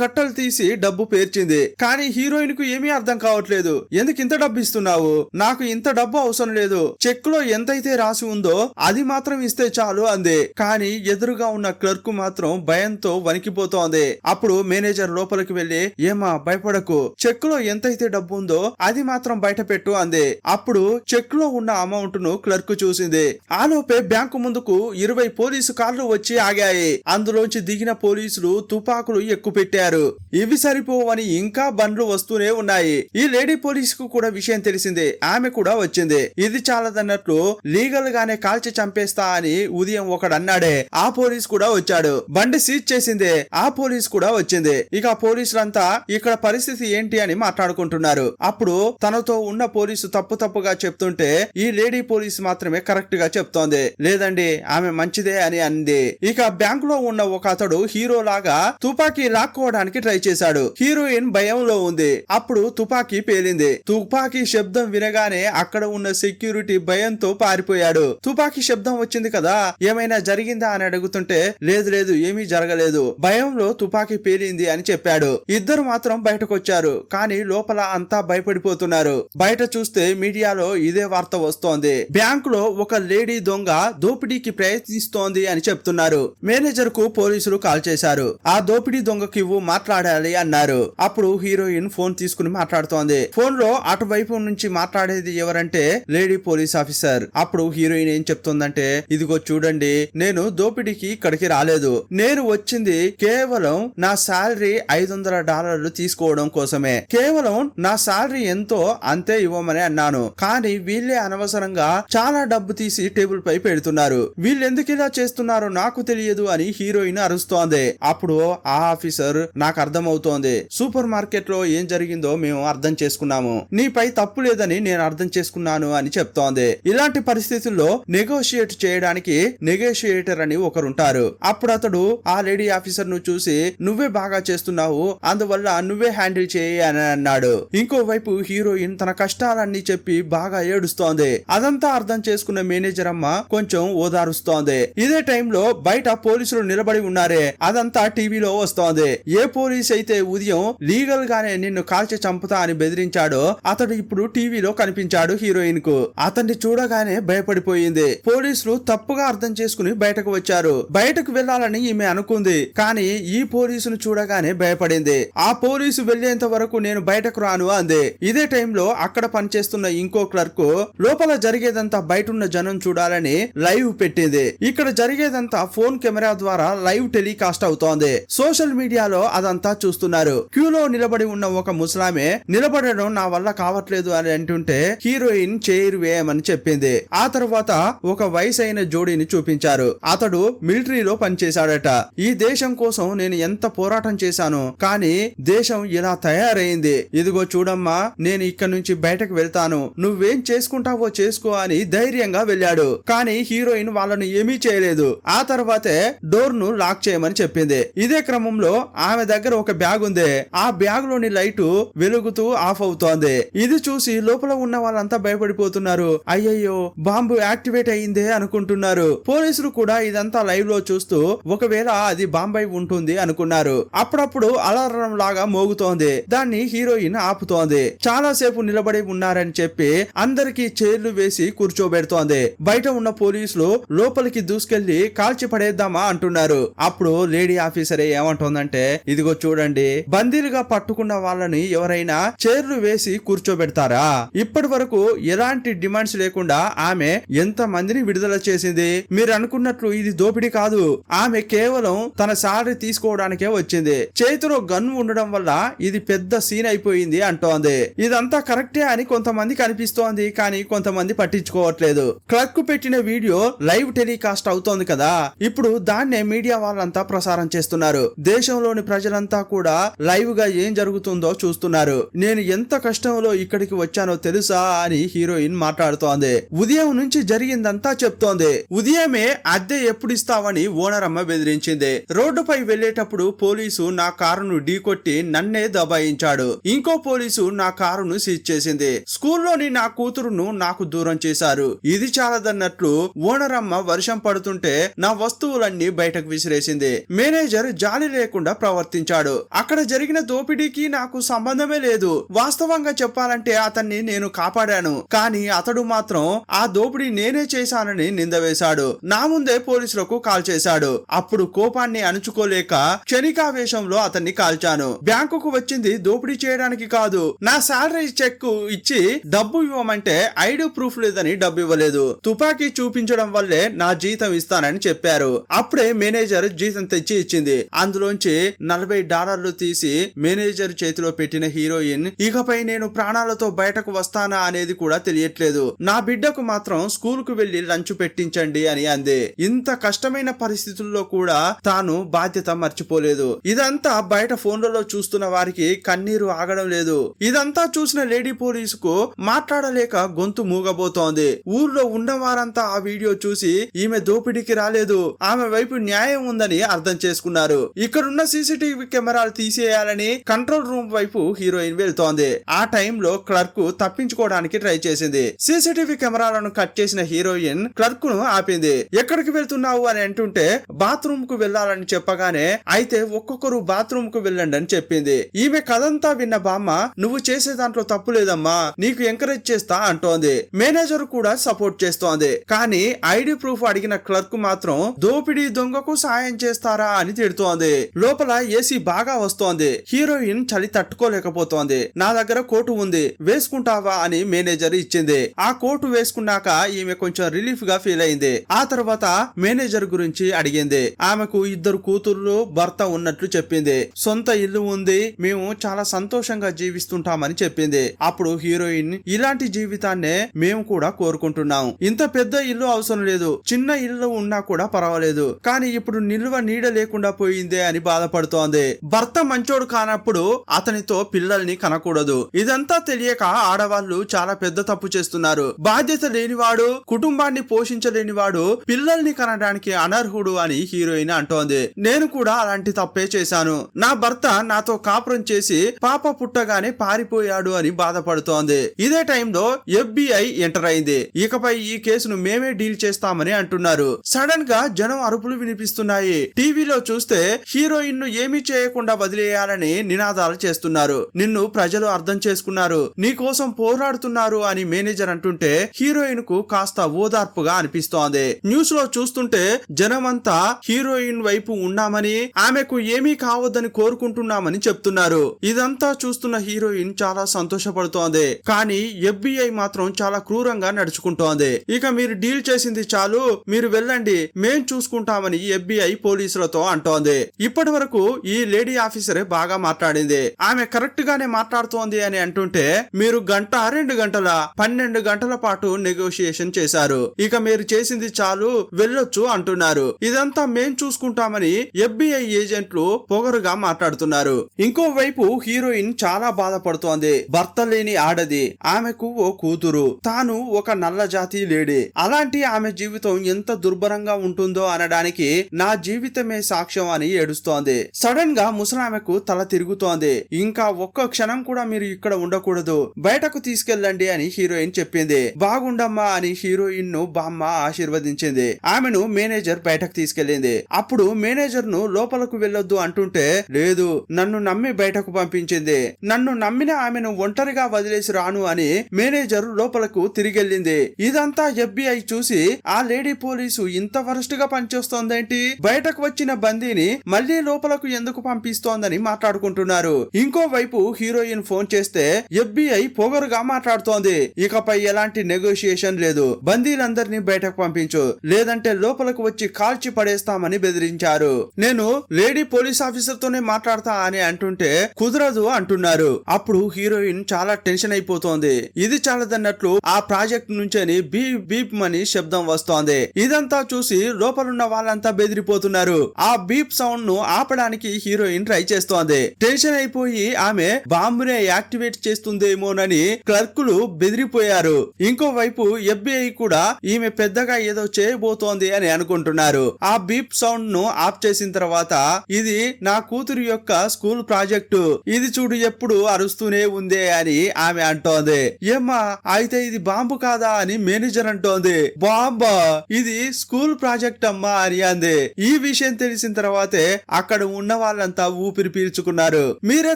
కట్టలు తీసి డబ్బు పేర్చింది. కానీ హీరోయిన్ కు ఏమీ అర్థం కావట్లేదు. ఎందుకు ఇంత డబ్బు ఇస్తున్నావు, నాకు ఇంత డబ్బు అవసరం లేదు, చెక్ లో ఎంతైతే రాసి ఉందో అది మాత్రం ఇస్తే చాలు అంది. కానీ ఎదురుగా ఉన్న క్లర్క్ మాత్రం భయంతో వణికిపోతోంది. అప్పుడు మేనేజర్ లోపలికి వెళ్లి ఏమా భయపడకు, చెక్ లో ఎంతైతే డబ్బు ఉందో అది మాత్రం బయట పెట్టు అంది. అప్పుడు చెక్ లో ఉన్న అమౌంట్ ను క్లర్క్ చూసింది. ఆలోపే బ్యాంకు ముందుకు 20 పోలీసు కార్లు వచ్చి ఆగాయి. అందులోంచి దిగిన పోలీసులు తుపాకులు ఎక్కుపెట్టారు. ఇవి సరిపోవని ఇంకా బండ్లు వస్తూనే ఉన్నాయి. ఈ లేడీ పోలీస్ కు కూడా విషయం తెలిసింది. ఆమె కూడా వచ్చింది. ఇది చాలదన్నట్లు లీగల్ గానే కాల్చి చంపేస్తా అని ఉదయం ఒకడు అన్నాడే, ఆ పోలీస్ కూడా వచ్చాడు. బండి సీజ్ చేసిందే, ఆ పోలీస్ కూడా వచ్చింది. ఇక పోలీసులంతా ఇక్కడ పరిస్థితి ఏంటి అని మాట్లాడుకుంటున్నారు. అప్పుడు తనతో ఉన్న పోలీసు తప్పుగా చెప్తుంటే ఈ లేడీ పోలీస్ మాత్రమే కరెక్ట్ గా చెప్తోంది. లేదండి ఆమె మంచిదే అని అంది. ఇక బ్యాంక్ లో ఉన్న ఒక అతడు హీరో లాగా తుపాకీ లాక్కోవడానికి ట్రై చేశాడు. హీరోయిన్ భయంలో ఉంది. అప్పుడు తుపాకీ పేలింది. తుపాకీ శబ్దం వినగానే అక్కడ ఉన్న సెక్యూరిటీ భయంతో పారిపోయాడు. తుపాకీ శబ్దం వచ్చింది కదా, ఏమైనా జరిగిందా అని అడుగుతుంటే లేదు ఏమీ జరగలేదు, భయంలో తుపాకీ పేలింది అని చెప్పాడు. ఇద్దరు మాత్రం బయటకు వచ్చారు. కానీ లోపల అంతా భయపడిపోతున్నారు. బయట చూస్తే మీడియాలో ఇదే వార్త వస్తోంది. బ్యాంక్ లో ఒక లేడీ దొంగ దోపిడీకి ప్రయత్నిస్తోంది అని చెప్తున్నారు. మేనేజర్ కు పోలీసులు కాల్ చేశారు. ఆ దోపిడీ దొంగకి మాట్లాడాలి అన్నారు. అప్పుడు హీరోయిన్ ఫోన్ తీసుకుని మాట్లాడుతోంది. ఫోన్ లో అటువైపు నుంచి మాట్లాడేది ఎవరంటే లేడీ పోలీస్ ఆఫీసర్. అప్పుడు హీరోయిన్ ఏం చెప్తుందంటే ఇదిగో చూడండి, నేను దోపిడీకి ఇక్కడికి రాలేదు, నేను వచ్చింది కేవలం నా శాలరీ $500 తీసుకోవడం కోసమే. కేవలం నా శాలరీ ఎంతో అంతే ఇవ్వమని అన్నాను. కానీ వీళ్ళే అనవసరంగా చాలా డబ్బు తీసి టేబుల్ పై పెడుతున్నారు, వీళ్ళెందుకు ఇలా చేస్తున్నారో నాకు తెలియదు అని హీరోయిన్ అరుస్తోంది. అప్పుడు ఆ ఆఫీసర్ నాకు అర్థమవుతోంది, సూపర్ మార్కెట్ లో ఏం జరిగిందో మేము అర్థం చేసుకున్నాము, నీపై తప్పు లేదని నేను అర్థం చేసుకున్నాను అని చెప్తోంది. ఇలాంటి పరిస్థితుల్లో నెగోషియేట్ చేయడానికి నెగోషియేటర్ అని ఒకరుంటారు. అప్పుడు అతడు ఆ లేడీ ఆఫీసర్ ను చూసి నువ్వే బాగా చేస్తున్నావు, అందువల్ల నువ్వే హ్యాండిల్ చేయి అని అన్నాడు. ఇంకోవైపు హీరోయిన్ తన కష్టాలన్నీ చెప్పి బాగా ఏడుస్తోంది. అదంతా అర్థం చేసుకున్న మేనేజర్ అమ్మ కొంచెం ఓదారుస్తోంది. ఇదే టైంలో బయట పోలీసులు నిలబడి ఉన్నారే, అదంతా టీవీలో వస్తోంది. ఏ పోలీస్ అయితే ఉదయం లీగల్ గానే నిన్ను కాల్చి చంపుతా అని బెదిరించాడో అతడు ఇప్పుడు టీవీలో కనిపించాడు హీరోయిన్ కు. అతన్ని చూడగానే భయపడిపోయింది. పోలీసులు తప్పుగా అర్థం చేసుకుని బయటకు వచ్చారు. బయటకు వెళ్లాలని ఈమె అనుకుంది, కానీ ఈ పోలీసును చూడగానే భయపడింది. ఆ పోలీసు వెళ్లేంత వరకు నేను బయటకు రాను అంది. ఇదే టైంలో అక్కడ పనిచేస్తున్న ఇంకో క్లర్క్ లోపల జరిగేదంతా బయటున్న జనం చూడాలని విషయాన్ని లైవ్ పెట్టింది. ఇక్కడ జరిగేదంతా ఫోన్ కెమెరా ద్వారా లైవ్ టెలికాస్ట్ అవుతోంది. సోషల్ మీడియాలో అదంతా చూస్తున్నారు. క్యూలో నిలబడి ఉన్న ఒక ముసలామె నిలబడడం నా వల్ల కావట్లేదు అని అంటుంటే హీరోయిన్ చైర్ వేయమని చెప్పింది. ఆ తర్వాత ఒక వయసైన జోడీని చూపించారు. అతడు మిలిటరీలో పనిచేశాడట. ఈ దేశం కోసం నేను ఎంత పోరాటం చేశాను, కానీ దేశం ఇలా తయారైంది. ఇదిగో చూడమ్మా, నేను ఇక్కడ నుంచి బయటకు వెళ్తాను, నువ్వేం చేసుకుంటావో చేసుకో అని ధైర్యంగా వెళ్ళాడు. కానీ హీరోయిన్ వాళ్ళను ఏమీ చేయలేదు. ఆ తర్వాతే డోర్ ను లాక్ చేయమని చెప్పింది. ఇదే క్రమంలో ఆమె దగ్గర ఒక బ్యాగ్ ఉంది. ఆ బ్యాగ్ లోని లైటు వెలుగుతూ ఆఫ్ అవుతోంది. ఇది చూసి లోపల ఉన్న వాళ్ళంతా భయపడిపోతున్నారు. అయ్యయ్యో, బాంబు యాక్టివేట్ అయ్యిందే అనుకుంటున్నారు. పోలీసులు కూడా ఇదంతా లైవ్ లో చూస్తూ ఒకవేళ అది బాంబై ఉంటుంది అనుకున్నారు. అప్పుడప్పుడు అలారం లాగా మోగుతోంది. దాన్ని హీరోయిన్ ఆపుతోంది. చాలా సేపు నిలబడి ఉన్నారని చెప్పి అందరికి చైర్లు వేసి కూర్చోబెడుతోంది. బయట ఉన్న పోలీసులు లోపలికి దూసుకెళ్లి కాల్చి పడేద్దామా అంటున్నారు. అప్పుడు లేడీ ఆఫీసరే ఏమంటోందంటే, ఇదిగో చూడండి, బందీలుగా పట్టుకున్న వాళ్ళని ఎవరైనా చైర్లు వేసి కూర్చోబెడతారా? ఇప్పటి వరకు ఎలాంటి డిమాండ్స్ లేకుండా ఆమె ఎంత మందిని విడుదల చేసింది. మీరు అనుకున్నట్లు ఇది దోపిడీ కాదు. ఆమె కేవలం తన సాలరీ తీసుకోవడానికే వచ్చింది. చేతిలో గన్ ఉండడం వల్ల ఇది పెద్ద సీన్ అయిపోయింది అంటోంది. ఇదంతా కరెక్టే అని కొంతమందికి అనిపిస్తోంది, కానీ కొంతమంది పట్టించుకోవట్లేదు. క్లర్క్ పెట్టిన వీడియో లైవ్ టెలికాస్ట్ అవుతోంది కదా, ఇప్పుడు దాన్నే మీడియా వాళ్ళంతా ప్రసారం చేస్తున్నారు. దేశంలోని ప్రజలంతా కూడా లైవ్ గా ఏం జరుగుతుందో చూస్తున్నారు. నేను ఎంత కష్టంలో ఇక్కడికి వచ్చానో తెలుసా అని హీరోయిన్ మాట్లాడుతోంది. ఉదయం నుంచి జరిగిందంతా చెప్తోంది. ఉదయమే అద్దె ఎప్పుడు ఇస్తావని ఓనర్ అమ్మ బెదిరించింది. రోడ్డుపై వెళ్లేటప్పుడు పోలీసు నా కారును ఢీకొట్టి నన్నే దబాయించాడు. ఇంకో పోలీసు నా కారును సీజ్ చేసింది. స్కూల్లోని నా కూతురును నాకు దూరం చేశారు. ఇది చాలదన్నట్లు ఓనర్ అమ్మ వర్షం పడుతుంటే నా వస్తువులన్నీ బయటకు విసిరేసింది. మేనేజర్ జాలి లేకుండా ప్రవర్తించాడు. అక్కడ జరిగిన దోపిడీకి నాకు సంబంధమే లేదు. వాస్తవంగా చెప్పాలంటే అతన్ని నేను కాపాడాను, కానీ అతడు మాత్రం ఆ దోపిడీ నేనే చేశానని నింద వేశాడు. నా ముందే పోలీసులకు కాల్ చేశాడు. అప్పుడు కోపాన్ని అణుచుకోలేక క్షణికావేశంలో అతన్ని కాల్చాను. బ్యాంకుకు వచ్చింది దోపిడీ చేయడానికి కాదు. నా సాలరీ చెక్ ఇచ్చి డబ్బు ఇవ్వమంటే ఐడి ప్రూఫ్ లేదని డబ్బు ఇవ్వలేదు. తుపాకీ చూపించడం వల్లే నా జీతం ఇస్తానని చెప్పారు. అప్పుడే మేనేజర్ జీతం తెచ్చి ఇచ్చింది. అందులోంచి $40 తీసి మేనేజర్ చేతిలో పెట్టిన హీరోయిన్, ఇకపై నేను ప్రాణాలతో బయటకు వస్తానా అనేది కూడా తెలియట్లేదు. నా బిడ్డకు మాత్రం స్కూల్ కు వెళ్లి లంచ్ పెట్టించండి అని అంది. ఇంత కష్టమైన పరిస్థితుల్లో కూడా తాను బాధ్యత మర్చిపోలేదు. ఇదంతా బయట ఫోన్లలో చూస్తున్న వారికి కన్నీరు ఆగడం లేదు. ఇదంతా చూసిన లేడీ పోలీసుకు మాట్లాడలేక గొంతు మూగబోతోంది. ఊర్లో ఉన్న వారంతా ఆ వీడియో చూసి ఈమె దోపిడీకి రాలేదు, ఆమె వైపు న్యాయం ఉందని అర్థం చేసుకున్నారు. ఇక్కడున్న సీసీటీవీ కెమెరాలు తీసేయాలని కంట్రోల్ రూమ్ వైపు హీరోయిన్ వెళ్తోంది. ఆ టైంలో క్లర్క్ తప్పించుకోవడానికి ట్రై చేసింది. సీసీటీవీ కెమెరాలను కట్ చేసిన హీరోయిన్ క్లర్క్ ను ఆపింది. ఎక్కడికి వెళ్తున్నావు అని అంటుంటే బాత్రూమ్ కు వెళ్లాలని చెప్పగానే, అయితే ఒక్కొక్కరు బాత్రూమ్ కు వెళ్ళండి అని చెప్పింది. ఈమె కథంతా విన్న బామ్మ, నువ్వు చేసే దాంట్లో తప్పు లేదమ్మా, నీకు ఎంకరేజ్ చేస్తా అంటోంది. మేనేజర్ కూడా సపోర్ట్ చేస్తోంది. కానీ ఐడి ప్రూఫ్ అడిగిన క్లర్క్ మాత్రం దోపిడీ దొంగకు సాయం చేస్తారా అని తిడుతోంది. లోపల ఏసీ బాగా వస్తోంది. హీరోయిన్ చలి తట్టుకోలేకపోతోంది. నా దగ్గర కోటు ఉంది, వేసుకుంటావా అని మేనేజర్ ఇచ్చింది. ఆ కోటు వేసుకున్నాక ఈమె కొంచెం రిలీఫ్ గా ఫీల్ అయింది. ఆ తర్వాత మేనేజర్ గురించి అడిగింది. ఆమెకు 2 కూతుర్లు భర్త ఉన్నట్లు చెప్పింది. సొంత ఇల్లు ఉంది, మేము చాలా సంతోషంగా జీవిస్తుంటామని చెప్పింది. అప్పుడు హీరోయిన్, ఇలాంటి జీవితాన్నే మేము కూడా కోరుకుంటున్నాం. ఇంత పెద్ద ఇల్లు అవసరం లేదు, చిన్న ఇల్లు ఉన్నా కూడా పర్వాలేదు, కానీ ఇప్పుడు నిల్వ నీడ లేకుండా పోయిందే అని బాధపడుతోంది. భర్త మంచోడు కానప్పుడు అతనితో పిల్లల్ని కనకూడదు. ఇదంతా తెలియక ఆడవాళ్లు చాలా పెద్ద తప్పు చేస్తున్నారు. బాధ్యత లేనివాడు, కుటుంబాన్ని పోషించలేనివాడు పిల్లల్ని కనడానికి అనర్హుడు అని హీరోయిన్ అంటోంది. నేను కూడా అలాంటి తప్పే చేశాను. నా భర్త నాతో కాపురం చేసి పాప పుట్టగానే పారిపోయాడు అని బాధపడుతోంది. ఇదే టైంలో FBI ఎంటర్ అయింది. ఇకపై ఈ కేసును మేమే డీల్ చేస్తామని అంటున్నారు. సడన్ గా జనం అరుపులు వినిపిస్తున్నాయి. టీవీలో చూస్తే హీరోయిన్ ను ఏమీ చేయకుండా వదిలేయాలని నినాదాలు చేస్తున్నారు. నిన్ను ప్రజలు అర్థం చేసుకున్నారు, నీ కోసం పోరాడుతున్నారు అని మేనేజర్ అంటుంటే హీరోయిన్ కు కాస్త ఓదార్పుగా అనిపిస్తోంది. న్యూస్ లో చూస్తుంటే జనమంతా హీరోయిన్ వైపు ఉన్నామని, ఆమెకు ఏమీ కావద్దని కోరుకుంటున్నామని చెప్తున్నారు. ఇదంతా చూస్తున్న హీరోయిన్ చాలా సంతోషపడుతోంది. కానీ FBI మాత్రం చాలా క్రూరంగా నడుచుకుంటోంది. ఇక మీరు డీల్ చేసింది చాలు, మీరు వెళ్ళండి, మేం చూసుకుంటామని FBI పోలీసులతో అంటోంది. ఇప్పటి వరకు ఈ లేడీ ఆఫీసరే బాగా మాట్లాడింది. ఆమె కరెక్ట్ గానే మాట్లాడుతోంది అని అంటుంటే మీరు గంట 2 గంటల 12 గంటల పాటు నెగోషియేషన్ చేశారు, ఇక మీరు చేసింది చాలు, వెళ్ళొచ్చు అంటున్నారు. ఇదంతా మేం చూసుకుంటామని FBI ఏజెంట్లు పొగరుగా మాట్లాడుతున్నారు. ఇంకోవైపు హీరోయిన్ చాలా బాధపడుతోంది. భర్త లేని ఆడది, ఆమెకు ఓ కూతురు, తాను ఒక నల్ల జాతి లేడీ. అలాంటి ఆమె జీవితం ఎంత దుర్భరంగా ఉంటుందో అనడానికి నా జీవితమే సాక్ష్యం అని ఏడుస్తోంది. సడన్ గా ముసలామెకు తల తిరుగుతోంది. ఇంకా ఒక్క క్షణం కూడా మీరు ఇక్కడ ఉండకూడదు, బయటకు తీసుకెళ్ళండి అని హీరోయిన్ చెప్పింది. బాగుండమ్మా అని హీరోయిన్ ను బామ్మ ఆశీర్వదించింది. ఆమెను మేనేజర్ బయటకు తీసుకెళ్లింది. అప్పుడు మేనేజర్ ను లోపలకు వెళ్ళొద్దు అంటుంటే లేదు, నన్ను నమ్మి బయటకు పంపించింది, నన్ను నమ్మిన ఆమెను ఒంటరిగా వదిలేసి రాను అని మేనేజర్ లోపలకు తిరిగెళ్ళింది. ఇదంతా FBI చూసి ఆ లేడీ పోలీసు ఇంత వరస్ట్ గా పనిచేస్తోందేంటి, బయటకు వచ్చిన బందీని మళ్లీ లోపలకు ఎందుకు పంపిస్తోందని మాట్లాడుకుంటున్నారు. ఇంకోవైపు హీరోయిన్ ఫోన్ చేస్తే FBI పొగరుగా మాట్లాడుతోంది. ఇకపై ఎలాంటి నెగోషియేషన్ లేదు, బందీలందరినీ బయటకు పంపించు, లేదంటే లోపలకు వచ్చి కాల్చి పడేస్తామని బెదిరించారు. నేను లేడీ పోలీస్ ఆఫీసర్ తోనే మాట్లాడతా అని అంటుంటే కుదరదు అంటున్నారు. అప్పుడు హీరోయిన్ చాలా టెన్షన్ అయిపోతోంది. ఇది చాలదన్నట్లు ఆ ప్రాజెక్ట్ నుంచని బీప్ బీప్ మని శబ్దం వస్తోంది. ఇదంతా చూసి లోపలున్న వాళ్ళంతా బెదిరిపోతున్నారు. ఆ బీప్ సౌండ్ ను ఆపడానికి హీరోయిన్ ట్రై చేస్తోంది. టెన్షన్ అయిపోయి ఆమె బాంబునే యాక్టివేట్ చేస్తుందేమోనని క్లర్కులు బెదిరిపోయారు. ఇంకోవైపు FBI కూడా ఈమె పెద్దగా ఏదో చేయబోతోంది అని అనుకుంటున్నారు. ఆ బీప్ సౌండ్ ను ఆఫ్ చేసిన తర్వాత ఇది నా కూతురు యొక్క స్కూల్ ప్రాజెక్టు, ఇది చూడు ఎప్పుడు అరుస్తూనే ఉందే అని ఆమె అంటోంది. ఏమ్మా అయితే ఇది బాంబు కాదా అని మేనేజర్ అంటోంది. బాంబా, ఇది స్కూల్ ప్రాజెక్ట్ అమ్మా అని అంది. ఈ విషయం తెలిసిన తర్వాతే అక్కడ ఉన్న వాళ్ళంతా ఊపిరి పీల్చుకున్నారు. మీరే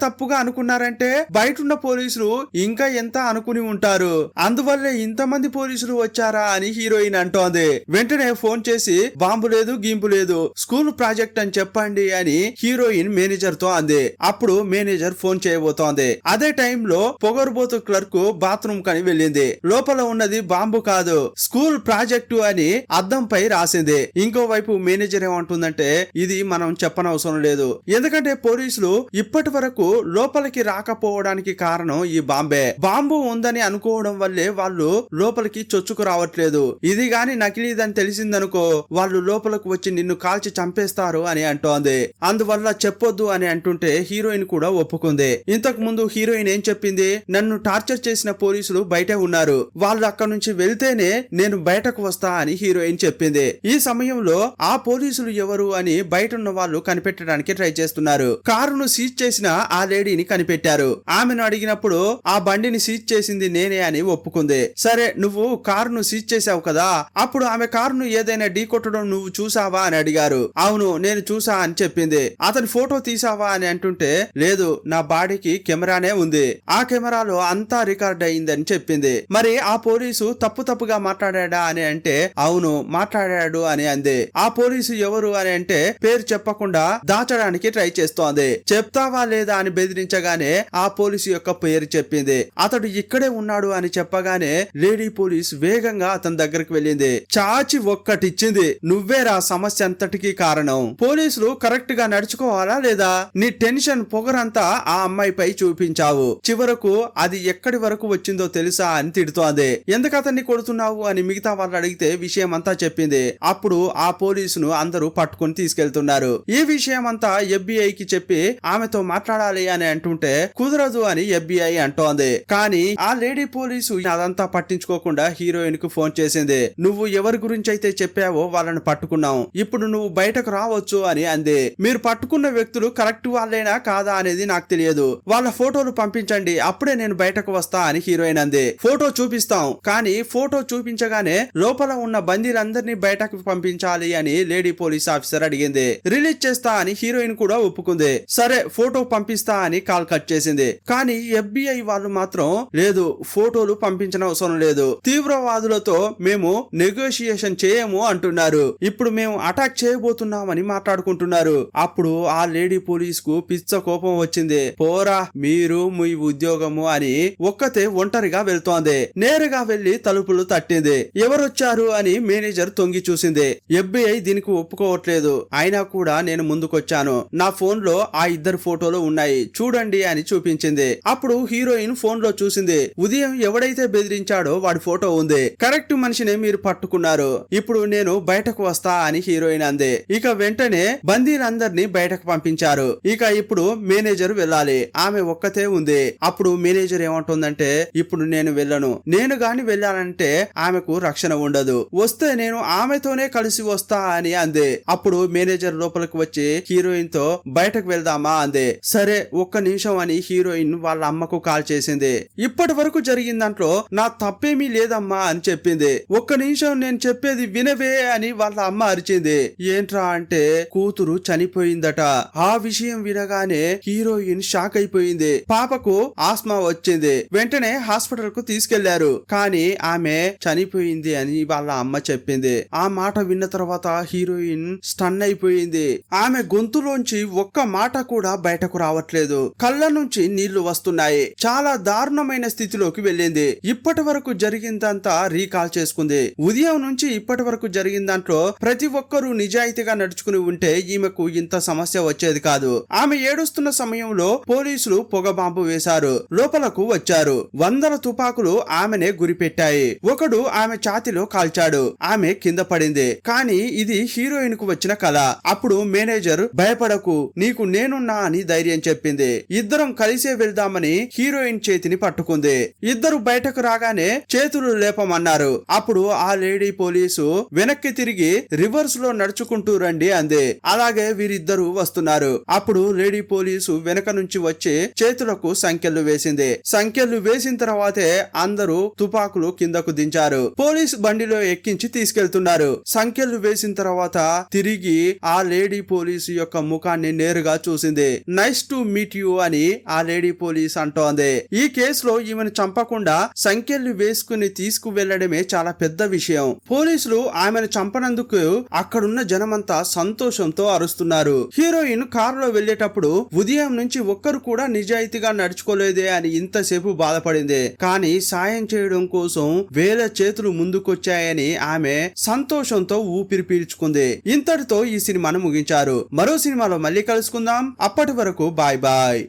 తప్పుగా అనుకున్నారంటే బయటున్న పోలీసులు ఇంకా ఎంత అనుకుని ఉంటారు, అందువల్లే ఇంతమంది పోలీసులు వచ్చారా అని హీరోయిన్ అంటోంది. వెంటనే ఫోన్ చేసి బాంబు లేదు గింపు లేదు, స్కూల్ ప్రాజెక్ట్ అని చెప్పండి అని హీరోయిన్ మేనేజర్ తో అంది. అప్పుడు మేనేజర్ ఫోన్ చేయబోతోంది. అదే టైంలో పొగరుబోతు క్లర్క్ బాత్రూమ్ కని వెళ్ళింది. లోపల ఉన్నది బాంబు కాదు, స్కూల్ ప్రాజెక్టు అని అద్దంపై రాసింది. ఇంకోవైపు మేనేజర్ ఏమంటుందంటే ఇది మనం చెప్పనవసరం లేదు, ఎందుకంటే పోలీసులు ఇప్పటి వరకు లోపలికి రాకపోవడానికి కారణం ఈ బాంబే. బాంబు ఉందని అనుకోవడం వల్లే వాళ్ళు లోపలికి చొచ్చుకు రావట్లేదు. ఇది గాని నకిలీదని తెలిసిందనుకో వాళ్ళు లోపలకు వచ్చి నిన్ను కాల్చి చంపేస్తారు అని అంటోంది. అందువల్ల చెప్పొద్దు అని అంటుంటే హీరోయిన్ కూడా ఒప్పుకుంది. ఇంతకు ముందు హీరోయిన్ ఏం చెప్పింది, నన్ను టార్చర్ చేసిన పోలీసులు బయటే ఉన్నారు, వాళ్ళు అక్కడి నుంచి వెళ్తేనే నేను బయటకు వస్తా అని హీరోయిన్ చెప్పింది. ఈ సమయంలో ఆ పోలీసులు ఎవరు అని బయట ఉన్న వాళ్ళు కనిపెట్టడానికి ట్రై చేస్తున్నారు. కారును సీజ్ చేసిన ఆ లేడీని కనిపెట్టారు. ఆమెను అడిగినప్పుడు ఆ బండిని సీజ్ చేసింది నేనే అని ఒప్పుకుంది. సరే నువ్వు కారును సీజ్ చేసావు కదా, అప్పుడు ఆమె కారును ఏదైనా ఢీ కొట్టడం నువ్వు చూసావా అని అడిగారు. అవును నేను చూసా అని చెప్పింది. అతని ఫోటో తీసావా అని అంటుంటే లేదు, నా బాడీకి కెమెరానే ఉంది, ఆ కెమెరాలో అంతా రికార్డ్ అయిందని చెప్పింది. మరి ఆ పోలీసు తప్పుగా మాట్లాడా అని అంటే అవును మాట్లాడాడు అని అంది. ఆ పోలీసు ఎవరు అని అంటే పేరు చెప్పకుండా దాచడానికి ట్రై చేస్తోంది. చెప్తావా లేదా అని బెదిరించగానే ఆ పోలీసు యొక్క పేరు చెప్పింది. అతడు ఇక్కడే ఉన్నాడు అని చెప్పగానే లేడీ పోలీస్ వేగంగా అతని దగ్గరికి వెళ్ళింది. చాచి ఒక్కటిచ్చింది, నువ్వేరా సమస్య అంతటికీ కారణం, పోలీసులు కరెక్ట్ గా నడుచుకోవాలా లేదా, నీ టెన్షన్ పొగరంతా ఆ అమ్మాయిపై చూపించావు, చివరకు అది ఎక్కడి వరకు వచ్చిందో తెలుసా అని తిడుతోంది. ఎందుకు అతన్ని కొడుతున్నావు అని మిగతా వాళ్ళు అడిగితే విషయం అంతా చెప్పింది. అప్పుడు ఆ పోలీసును అందరూ పట్టుకుని తీసుకెళ్తున్నారు. ఈ విషయం అంతా FBI చెప్పి ఆమెతో మాట్లాడాలి అని అంటుంటే కుదరదు అని FBI అంటోంది. కానీ ఆ లేడీ పోలీసు అదంతా పట్టించుకోకుండా హీరోయిన్ కు ఫోన్ చేసింది. నువ్వు ఎవరి గురించి అయితే చెప్పావో వాళ్ళని పట్టుకున్నాం, ఇప్పుడు నువ్వు బయటకు రావచ్చు అని అంది. మీరు పట్టుకున్న వ్యక్తులు కరెక్ట్ వాళ్ళేనా కాదా అనేది నాకు తెలియదు, వాళ్ళ ఫోటోలు పంపించండి అప్పుడే నేను బయటకు వస్తా అని హీరోయిన్ అంది. ఫోటో చూపిస్తాం, కానీ ఫోటో చూపించగానే లోపల ఉన్న బందీలందరినీ బయటకు పంపించాలి అని లేడీ పోలీస్ ఆఫీసర్ అడిగింది. రిలీజ్ చేస్తా అని హీరోయిన్ కూడా ఒప్పుకుంది. సరే ఫోటో పంపిస్తా అని కాల్ కట్ చేసింది. కానీ FBI వాళ్ళు మాత్రం లేదు, ఫోటోలు పంపించనవసరం లేదు, తీవ్రవాదులతో మేము నెగోషియేషన్ చేయము అంటున్నారు, ఇప్పుడు మేము అటాక్ చేయబోతున్నామని మాట్లాడుకుంటున్నారు. అప్పుడు ఆ లేడీ పోలీస్ కు పిచ్చ కోపం వచ్చింది. పోరా మీరు మీ ఉద్యోగము అని ఒక్కతే ఒంటరిగా వెళ్తోంది. నేరుగా వెళ్లి తలుపులు తట్టింది. ఎవరొచ్చారు అని మేనేజర్ తొంగి చూసింది. FBI దీనికి ఒప్పుకోవట్లేదు, అయినా కూడా నేను ముందుకొచ్చాను, నా ఫోన్ లో ఆ ఇద్దరు ఫోటోలు ఉన్నాయి చూడండి అని చూపించింది. అప్పుడు హీరోయిన్ ఫోన్ లో చూసింది. ఉదయం ఎవడైతే బెదిరించాడో వాడి ఫోటో ఉంది. కరెక్ట్ మనిషిని మీరు పట్టుకున్నారు, ఇప్పుడు నేను బయటకు వస్తా అని హీరోయిన్ అంది. ఇక వెంటనే బందీలందరినీ బయటకు పంపించారు. ఇక ఇప్పుడు మేనేజర్ వెళ్ళాలి, ఆమె ఒక్కతే ఉంది. అప్పుడు మేనేజర్ ఏమంటుందంటే, ఇప్పుడు నేను వెళ్ళను, నేను గాని వెళ్ళాలంటే ఆమెకు రక్షణ ఉండదు, వస్తే నేను ఆమెతోనే కలిసి వస్తా అని అంది. అప్పుడు మేనేజర్ లోపలికి వచ్చి హీరోయిన్ తో బయటకు వెళ్దామా అంది. సరే ఒక్క నిమిషం అని హీరోయిన్ వాళ్ళ అమ్మకు కాల్ చేసింది. ఇప్పటి వరకు జరిగిన దాంట్లో నా తప్పేమీ లేదమ్మా అని చెప్పింది. ఒక్క నిమిషం నేను చెప్పేది వినవే అని వాళ్ళ అమ్మ అరిచింది. ఏంట్రా అంటే కూతురు చనిపోయిందట. ఆ విషయం వినగానే హీరోయిన్ షాక్ అయిపోయింది. పాపకు ఆస్మా వచ్చింది, వెంటనే హాస్పిటల్ కు తీసుకెళ్లారు, కానీ ఆమె చనిపోయింది అని వాళ్ళ అమ్మ చెప్పింది. ఆ మాట విన్న తర్వాత హీరోయిన్ స్టన్ అయిపోయింది. ఆమె గొంతులోంచి ఒక్క మాట కూడా బయటకు రావట్లేదు, కళ్ళ నుంచి నీళ్లు వస్తున్నాయి. చాలా దారుణమైన స్థితిలోకి వెళ్ళింది. ఇప్పటి వరకు జరిగిందంతా రీకాల్ చేసుకుంది. ఉదయం నుంచి ఇప్పటి వరకు జరిగిన దాంట్లో ప్రతి ఒక్కరూ నిజాయితీగా నడుచుకుని ఉంటే ఈమెకు ఇంత సమస్య వచ్చేది కాదు. ఆమె ఏడుస్తున్న సమయంలో పోలీసులు పొగ బాంబు వేశారు, లోపలకు వచ్చారు. వందల తుపాకులు ఆమెనే గురిపెట్టాయి. ఒకడు ఆమె ఛాతిలో కాల్చాడు, ఆమె కింద పడింది. కానీ ఇది హీరోయిన్ కు వచ్చిన కళ. అప్పుడు మేనేజర్ భయపడకు, నీకు నేనున్నా అని ధైర్యం చెప్పింది. ఇద్దరం కలిసే వెళ్దామని హీరోయిన్ చేతిని పట్టుకుంది. ఇద్దరు బయటకు రాగానే చేతులు లేపమన్నారు. అప్పుడు ఆ లేడీ పోలీసు వెనక్కి తిరిగి రివర్స్ లో నడుచుకుంటూ రండి అంది. అలాగే వీరిద్దరూ వస్తున్నారు. అప్పుడు లేడీ పోలీసు వెనక నుంచి వచ్చి చేతులకు సంకెళ్లు వేసింది. సంకెళ్లు వేసిన తర్వాతే అందరూ తుపాకులు కిందకు దించారు. పోలీస్ బండిలో ఎక్కించి తీసుకెళ్తున్నారు. సంకెళ్లు వేసిన తర్వాత తిరిగి ఆ లేడీ పోలీసు యొక్క ముఖాన్ని నేరుగా చూసింది. నైస్ టు మీట్ యూ అని ఆ లేడీ పోలీస్ అంటోంది. ఈ కేసులో ఈమెను చంపకుండా సంకెళ్లు వేసుకుని తీసుకువెళ్లడమే చాలా పెద్ద విషయం. పోలీసులు ఆమెను చంపనందుకు అక్కడున్న జనమంతా సంతోషంతో అరుస్తున్నారు. హీరోయిన్ కారులో వెళ్లేటప్పుడు ఉదయం నుంచి ఒక్కరు కూడా నిజాయితీగా నడుచుకోలేదే అని ఇంతసేపు బాధపడింది. కానీ సాయం చేయడం కోసం వేల చేతులు ముందుకొచ్చాయని ఆమె సంతోషంతో ఊపిరి పీల్చుకుంది. ఇంతటితో ఈ సినిమాను ముగించారు. మరో సినిమాలో మళ్ళీ కలుసుకుందాం. అప్పటి వరకు బాయ్ బాయ్.